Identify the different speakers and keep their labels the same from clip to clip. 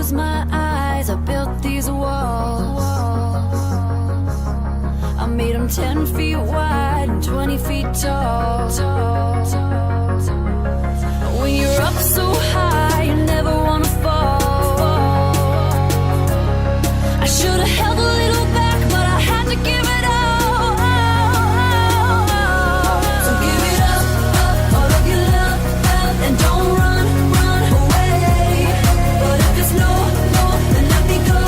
Speaker 1: close my eyes, I built these walls. I made them 10 feet wide and 20 feet tall. When you're up so high, you never wanna fall. I should've held a little back, but I had to give it all. So give it up, all of your love, and don't run away. But if it's no, then let me go,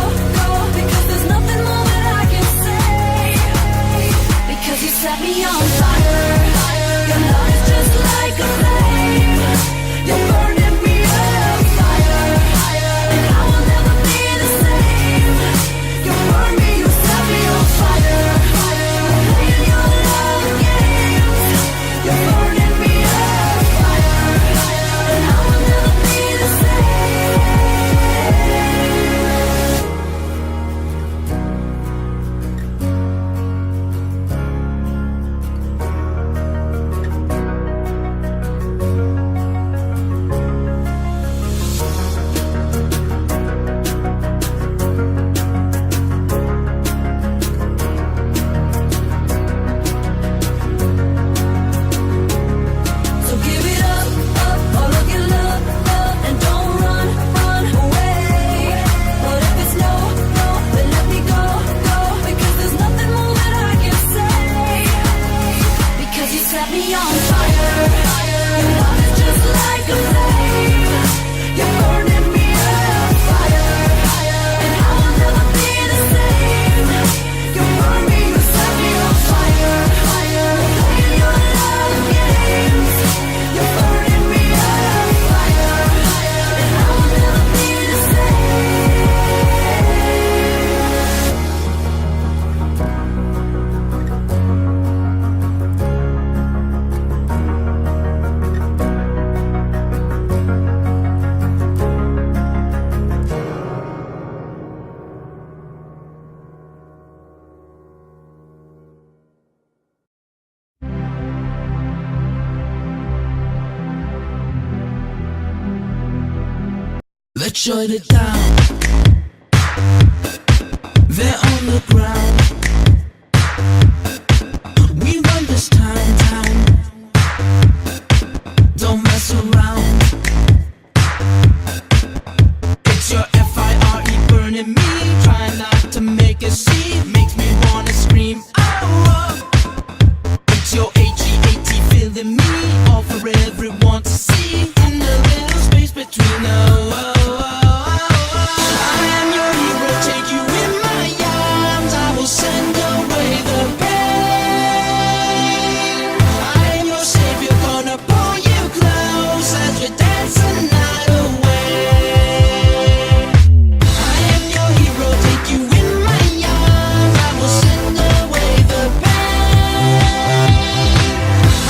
Speaker 1: because there's nothing more that I can say. Because you set me on fire, your love is just like a flame. You're burning me up, fire, and I will never be the same. You burn me, you set me on fire, playing your love games. You're burning me up, fire, and I will never be the same. So give it up, all of your love, and don't run away. But if it's no, then let me go, because there's nothing more that I can say. Because you set me on fire, your love is just like a flame. You're burning me up, fire, and I will never be the same. You burn me, you set me on fire, playing your love games. You're burning me up, fire, and I will never be the same.
Speaker 2: Let's shut it down. They're on the ground. We run this town. Don't mess around. It's your fire burning me. Try not to make a scene. Makes me wanna scream. Oh. It's your HEAT feeling me. All for everyone to see. In the little space between us. I am your hero, take you in my arms. I will send away the pain. I am your savior, gonna pull you close as we dance the night away. I am your hero, take you in my arms. I will send away the pain.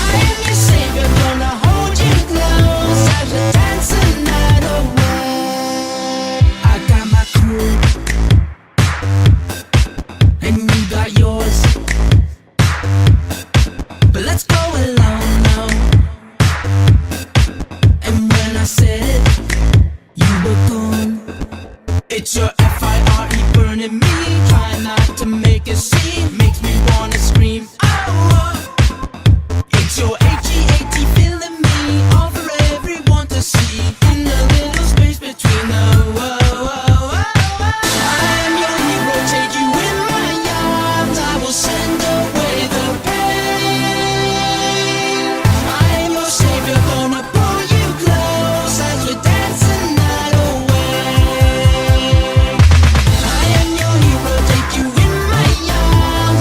Speaker 2: I am your savior, gonna hold you close as we dance the night away. I got my crew, and you got yours. But let's go alone now. And when I said it, you were gone. It's your fire burning me. Try not to make a scene. Makes me wanna scream. Oh. It's your HEAT feeling me. All for everyone to see. In the little space between us. I am your hero, take you in my arms. I will send away the pain. I am your savior, gonna pull you close as we dance the night away. I am your hero, take you in my arms.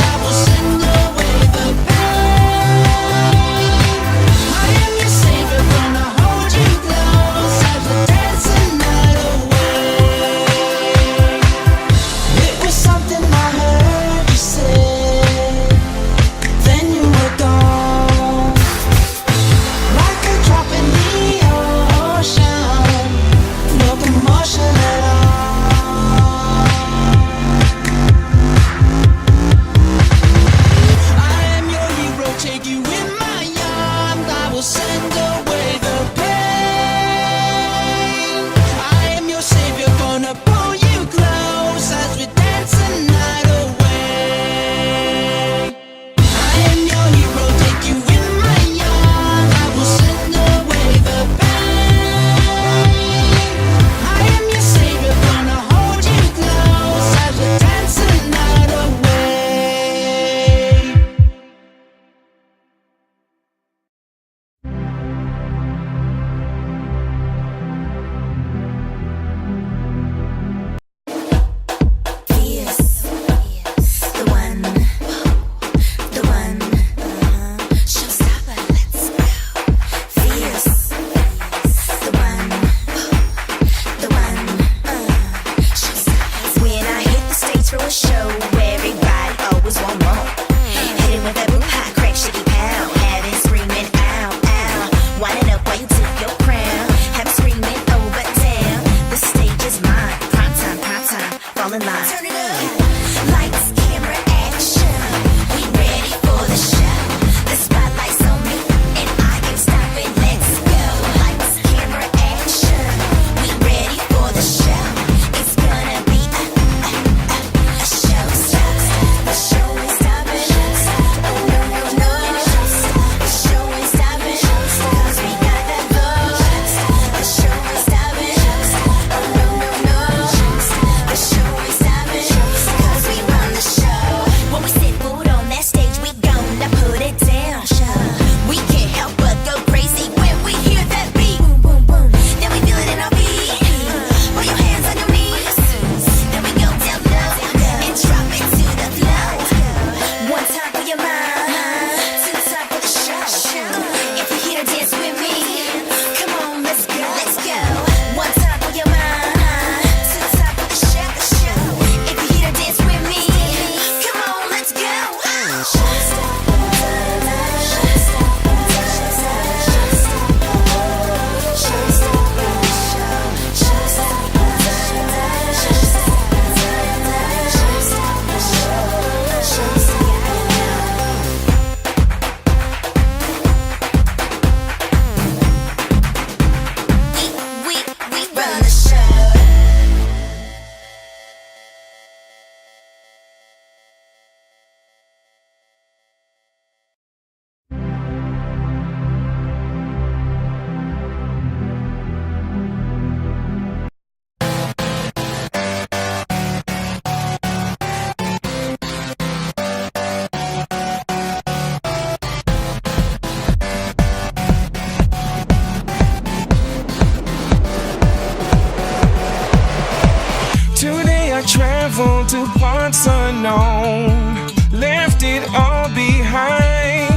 Speaker 3: known, left it all behind.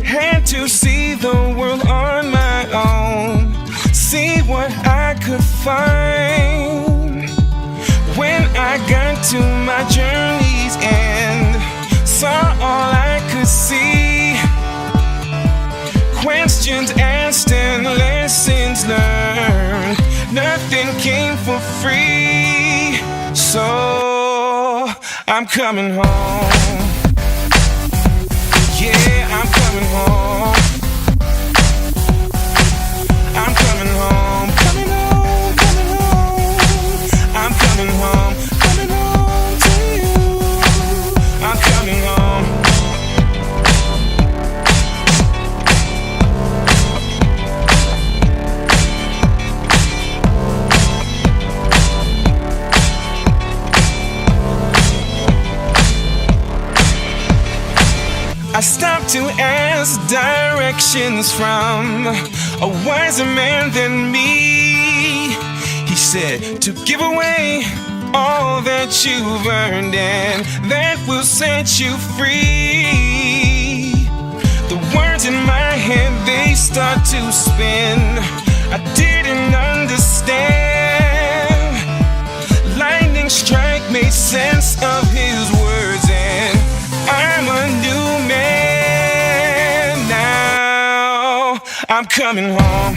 Speaker 3: Had to see the world on my own, see what I could find. When I got to my journey's end, saw all I could see. Questions asked and lessons learned. Nothing came for free. So I'm coming home. Yeah, I'm coming home. I'm coming home. Coming home, coming home. I'm coming home. Coming home to you. I'm coming home. I stopped to ask directions from a wiser man than me. He said to give away all that you've earned, and that will set you free. The words in my head, they start to spin. I didn't understand. Lightning strike made sense of his words, and I'm a new man now. I'm coming home.